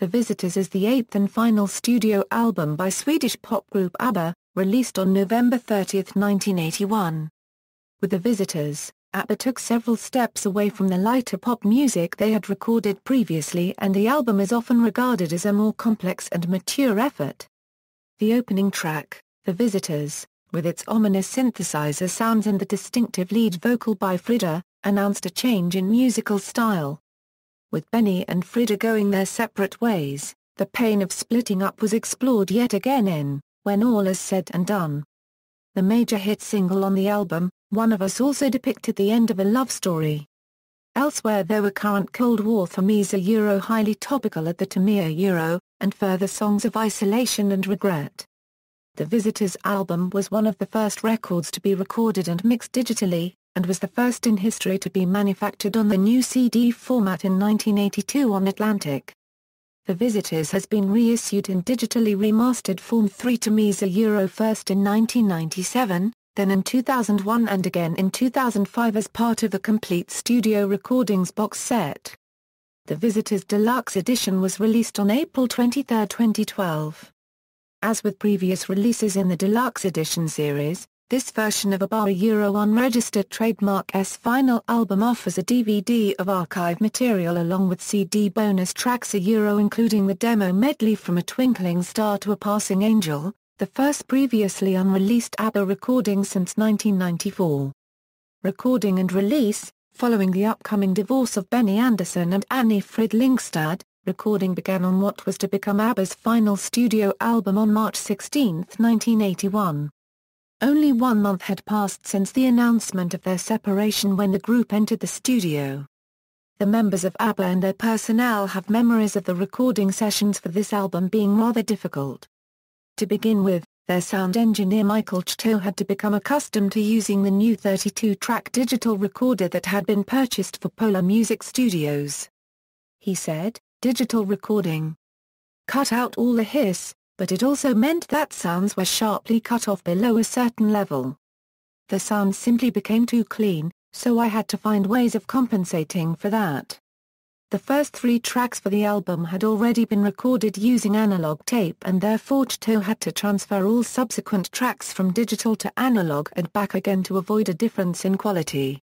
The Visitors is the eighth and final studio album by Swedish pop group ABBA, released on November 30, 1981. With The Visitors, ABBA took several steps away from the lighter pop music they had recorded previously, and the album is often regarded as a more complex and mature effort. The opening track, The Visitors, with its ominous synthesizer sounds and the distinctive lead vocal by Frida, announced a change in musical style. With Benny and Frida going their separate ways, the pain of splitting up was explored yet again in When All Is Said and Done. The major hit single on the album, One of Us, also depicted the end of a love story. Elsewhere there were current Cold War themes highly topical at the time, and further songs of isolation and regret. The Visitors album was one of the first records to be recorded and mixed digitally, and was the first in history to be manufactured on the new CD format in 1982 on Atlantic. The Visitors has been reissued in digitally remastered form 3 times, first in 1997, then in 2001 and again in 2005 as part of the complete studio recordings box set. The Visitors Deluxe Edition was released on April 23, 2012. As with previous releases in the Deluxe Edition series, this version of ABBA unregistered trademark's final album offers a DVD of archive material along with CD bonus tracks including the demo medley From a Twinkling Star to a Passing Angel, the first previously unreleased ABBA recording since 1994. Recording and release: following the upcoming divorce of Benny Andersson and Annie Frid Lyngstad, recording began on what was to become ABBA's final studio album on March 16, 1981. Only 1 month had passed since the announcement of their separation when the group entered the studio. The members of ABBA and their personnel have memories of the recording sessions for this album being rather difficult. To begin with, their sound engineer Michael Chto had to become accustomed to using the new 32-track digital recorder that had been purchased for Polar Music Studios. He said, "Digital recording cut out all the hiss, but it also meant that sounds were sharply cut off below a certain level. The sound simply became too clean, so I had to find ways of compensating for that." The first 3 tracks for the album had already been recorded using analog tape, and therefore Chto had to transfer all subsequent tracks from digital to analog and back again to avoid a difference in quality.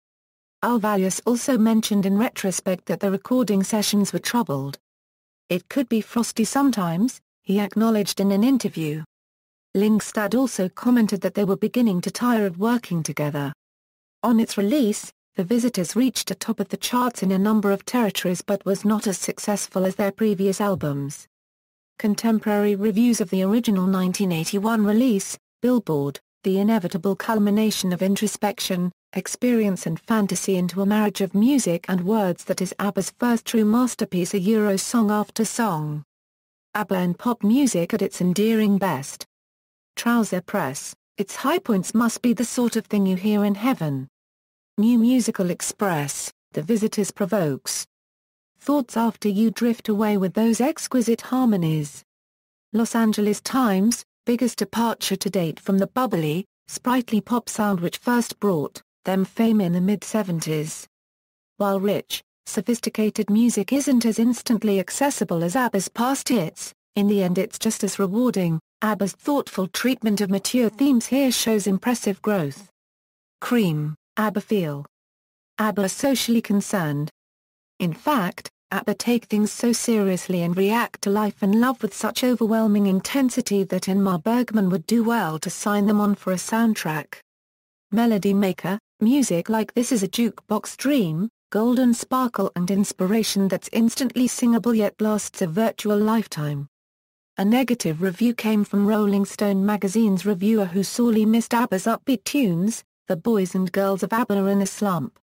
Alvalius also mentioned in retrospect that the recording sessions were troubled. "It could be frosty sometimes," he acknowledged in an interview. Lyngstad also commented that they were beginning to tire of working together. On its release, The Visitors reached the top of the charts in a number of territories but was not as successful as their previous albums. Contemporary reviews of the original 1981 release, Billboard, the inevitable culmination of introspection, experience and fantasy into a marriage of music and words that is ABBA's first true masterpiece, song after song. ABBA and pop music at its endearing best. Trouser Press, its high points must be the sort of thing you hear in heaven. New Musical Express, The Visitors provokes thoughts after you drift away with those exquisite harmonies. Los Angeles Times, biggest departure to date from the bubbly, sprightly pop sound which first brought them fame in the mid-70s. While rich, sophisticated music isn't as instantly accessible as ABBA's past hits, in the end it's just as rewarding. ABBA's thoughtful treatment of mature themes here shows impressive growth. Cream, ABBA feel. ABBA are socially concerned. In fact, ABBA take things so seriously and react to life and love with such overwhelming intensity that Ingmar Bergman would do well to sign them on for a soundtrack. Melody Maker, music like this is a jukebox dream, golden sparkle and inspiration that's instantly singable yet lasts a virtual lifetime. A negative review came from Rolling Stone magazine's reviewer who sorely missed ABBA's upbeat tunes. The boys and girls of ABBA are in a slump.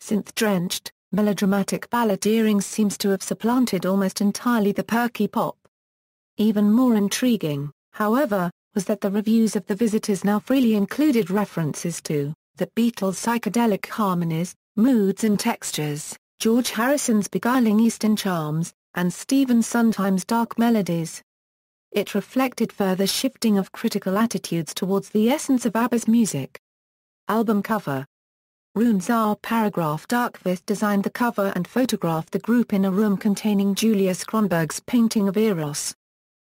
Synth-drenched, melodramatic balladeering seems to have supplanted almost entirely the perky pop. Even more intriguing, however, was that the reviews of The Visitors now freely included references to the Beatles' psychedelic harmonies, moods and textures, George Harrison's beguiling Eastern charms, and Stephen Sondheim's dark melodies. It reflected further shifting of critical attitudes towards the essence of ABBA's music. Album cover. Runzar Paragraph Darkvist designed the cover and photographed the group in a room containing Julius Kronberg's painting of Eros.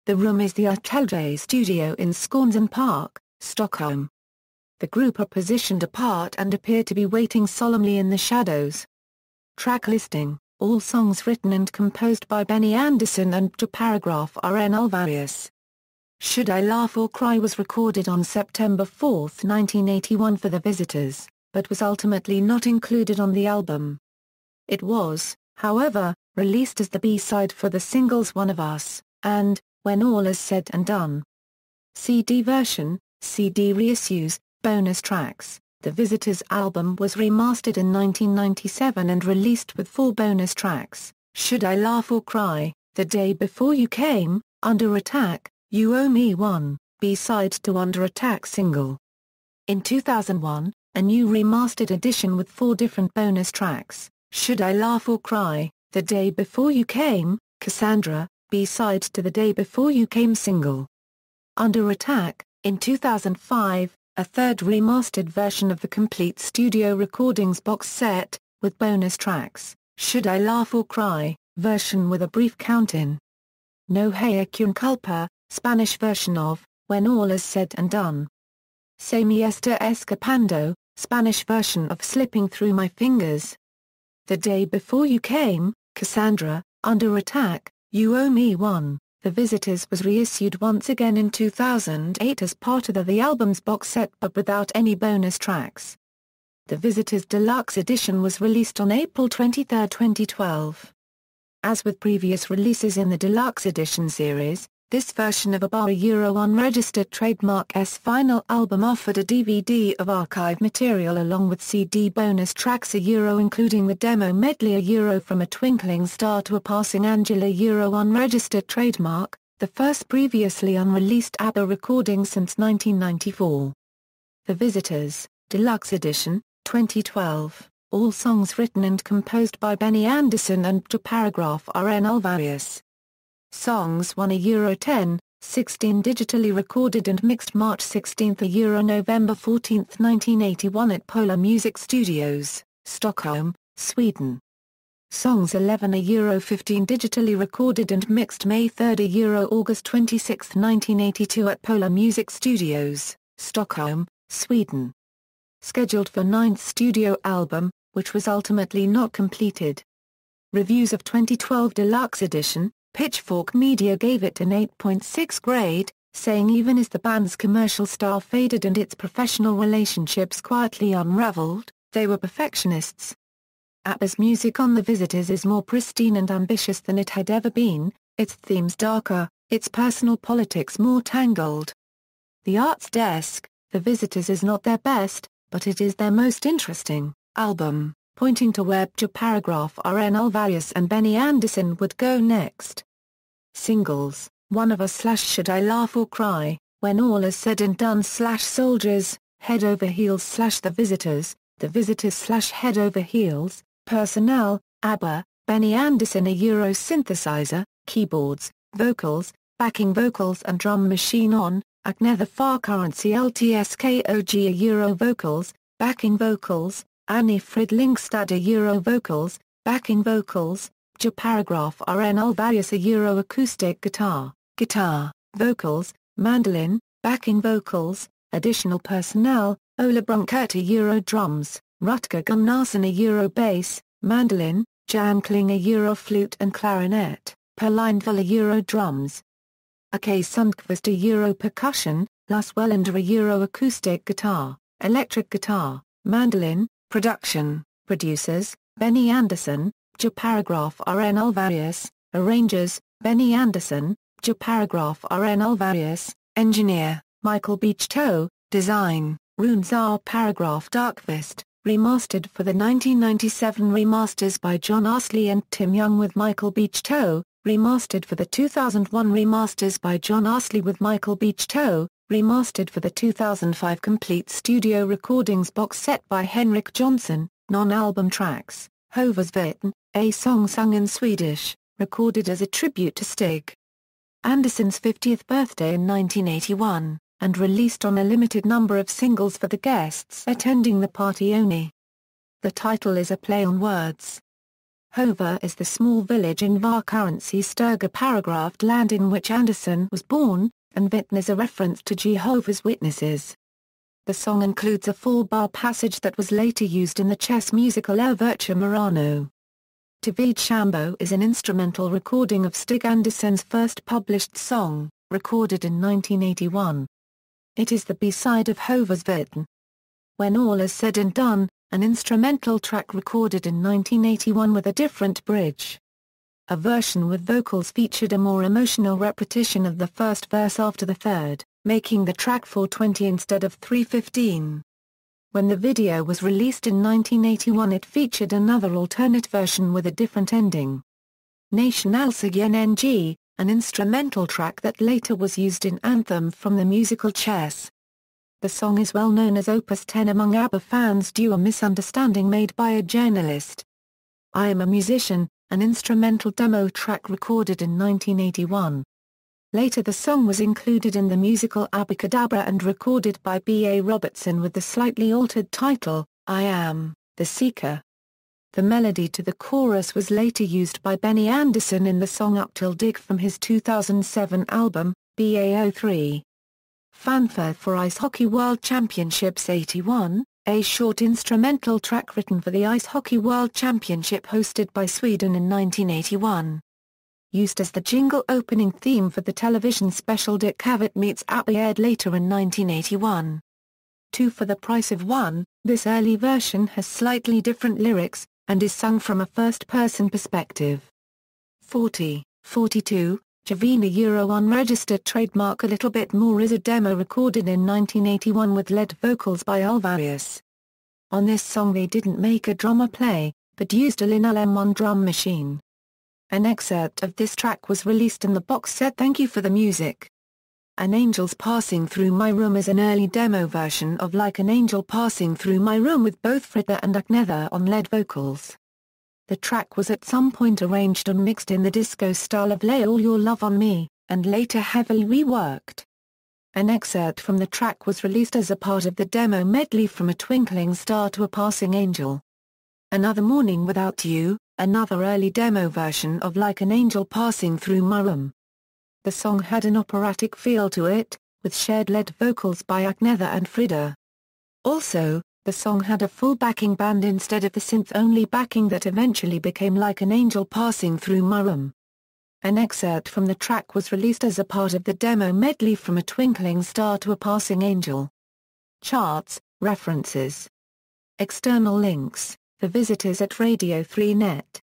The room is the Attribution studio in Skansen Park, Stockholm. The group are positioned apart and appear to be waiting solemnly in the shadows. Track listing: all songs written and composed by Benny Andersson and Paragraph RN Alvarius. Should I Laugh or Cry was recorded on September 4, 1981 for The Visitors, but was ultimately not included on the album. It was, however, released as the B-side for the singles One of Us, and When All Is Said and Done. CD version, CD reissues, bonus tracks. The Visitors album was remastered in 1997 and released with 4 bonus tracks: Should I Laugh or Cry, The Day Before You Came, Under Attack, You Owe Me One, B-side to Under Attack single. In 2001, a new remastered edition with 4 different bonus tracks: Should I Laugh or Cry, The Day Before You Came, Cassandra, B-side to The Day Before You Came single. Under Attack. In 2005, a third remastered version of the complete studio recordings box set, with bonus tracks, Should I Laugh or Cry, version with a brief count-in. No Hay Cun Culpa, Spanish version of When All Is Said and Done. Se Me Está Escapando, Spanish version of Slipping Through My Fingers. The Day Before You Came, Cassandra, Under Attack, You Owe Me One. The Visitors was reissued once again in 2008 as part of the album's box set but without any bonus tracks. The Visitors Deluxe Edition was released on April 23, 2012. As with previous releases in the Deluxe Edition series, this version of ABBA Euro unregistered trademark S final album offered a DVD of archive material along with CD bonus tracks Euro including the demo medley Euro From a Twinkling Star to a Passing Angel Euro unregistered trademark, the first previously unreleased ABBA recording since 1994. The Visitors, Deluxe Edition, 2012, all songs written and composed by Benny Andersson and Paragraph RN Alvarius. Songs won Euro 10, 16 digitally recorded and mixed March 16 Euro November 14, 1981 at Polar Music Studios, Stockholm, Sweden. Songs 11 Euro 15 digitally recorded and mixed May 3 Euro August 26, 1982 at Polar Music Studios, Stockholm, Sweden. Scheduled for 9th studio album, which was ultimately not completed. Reviews of 2012 Deluxe Edition. Pitchfork Media gave it an 8.6 grade, saying even as the band's commercial star faded and its professional relationships quietly unraveled, they were perfectionists. ABBA's music on The Visitors is more pristine and ambitious than it had ever been, its themes darker, its personal politics more tangled. The Arts Desk, The Visitors is not their best, but it is their most interesting album, pointing to where Paragraph RN Alvarius and Benny Andersson would go next. Singles, One of Us / Should I Laugh or Cry, When All Is Said and Done / Soldiers, Head Over Heels / The Visitors / Head Over Heels, Personnel, ABBA, Benny Andersson Euro synthesizer, keyboards, vocals, backing vocals and drum machine on, Agnetha Far Currency LTSKOG Euro vocals, backing vocals, Annie Fridlingstad Euro vocals, backing vocals, Paragraph RN Alvarius Euro acoustic guitar, vocals, mandolin, backing vocals, additional personnel, Ola Brunkert Euro drums, Rutger Gunnarsson Euro bass, mandolin, Jan Kling Euro flute and clarinet, Per Lindvall Euro drums, Ake Sundqvist Euro percussion, Lars Wellander Euro acoustic guitar, electric guitar, mandolin. Production, producers, Benny Andersson, Paragraph RN Alvarius, arrangers, Benny Andersson, Paragraph RN Alvarius, engineer, Michael Beachtoe, design, Runzar Paragraph Darkvist, remastered for the 1997 remasters by John Astley and Tim Young with Michael Beachtoe, remastered for the 2001 remasters by John Astley with Michael Beachtoe, remastered for the 2005 complete studio recordings box set by Henrik Jonsson, non-album tracks, Hoversviten, a song sung in Swedish, recorded as a tribute to Stig Andersson's 50th birthday in 1981, and released on a limited number of singles for the guests attending the party only. The title is a play on words. Hova is the small village in Varkarency Sturga paragraphed land in which Anderson was born, and Vittne is a reference to Jehovah's Witnesses. The song includes a 4-bar passage that was later used in the chess musical Er Virtua Morano. David Shambo is an instrumental recording of Stig Andersson's first published song, recorded in 1981. It is the B-side of Hova's Vittne. When All Is Said and Done, an instrumental track recorded in 1981 with a different bridge. A version with vocals featured a more emotional repetition of the first verse after the third, making the track 420 instead of 315. When the video was released in 1981 it featured another alternate version with a different ending. Nationalsa NG, an instrumental track that later was used in Anthem from the musical Chess. The song is well known as Opus 10 among ABBA fans due a misunderstanding made by a journalist. I Am a Musician, an instrumental demo track recorded in 1981. Later the song was included in the musical Abracadabra and recorded by B.A. Robertson with the slightly altered title, I Am, the Seeker. The melody to the chorus was later used by Benny Andersson in the song Up Till Dig from his 2007 album, BA03. Fanfare for Ice Hockey World Championships 81, a short instrumental track written for the Ice Hockey World Championship hosted by Sweden in 1981. Used as the jingle opening theme for the television special Dick Cavett Meets ABBA aired later in 1981. 2 for the Price of 1, this early version has slightly different lyrics, and is sung from a first-person perspective. 42, Javina Euro unregistered trademark A Little Bit More is a demo recorded in 1981 with lead vocals by Alvarius. On this song they didn't make a drummer play, but used a Linal M1 drum machine. An excerpt of this track was released in the box set Thank You for the Music. An Angel's Passing Through My Room is an early demo version of Like an Angel Passing Through My Room with both Frida and Agnetha on lead vocals. The track was at some point arranged and mixed in the disco style of Lay All Your Love on Me, and later heavily reworked. An excerpt from the track was released as a part of the demo medley From a Twinkling Star to a Passing Angel. Another Morning Without You, another early demo version of Like an Angel Passing Through My Room. The song had an operatic feel to it, with shared lead vocals by Agnetha and Frida. Also, the song had a full backing band instead of the synth-only backing that eventually became Like an Angel Passing Through My Room. An excerpt from the track was released as a part of the demo medley From a Twinkling Star to a Passing Angel. Charts, references. External links, for visitors at Radio 3 Net.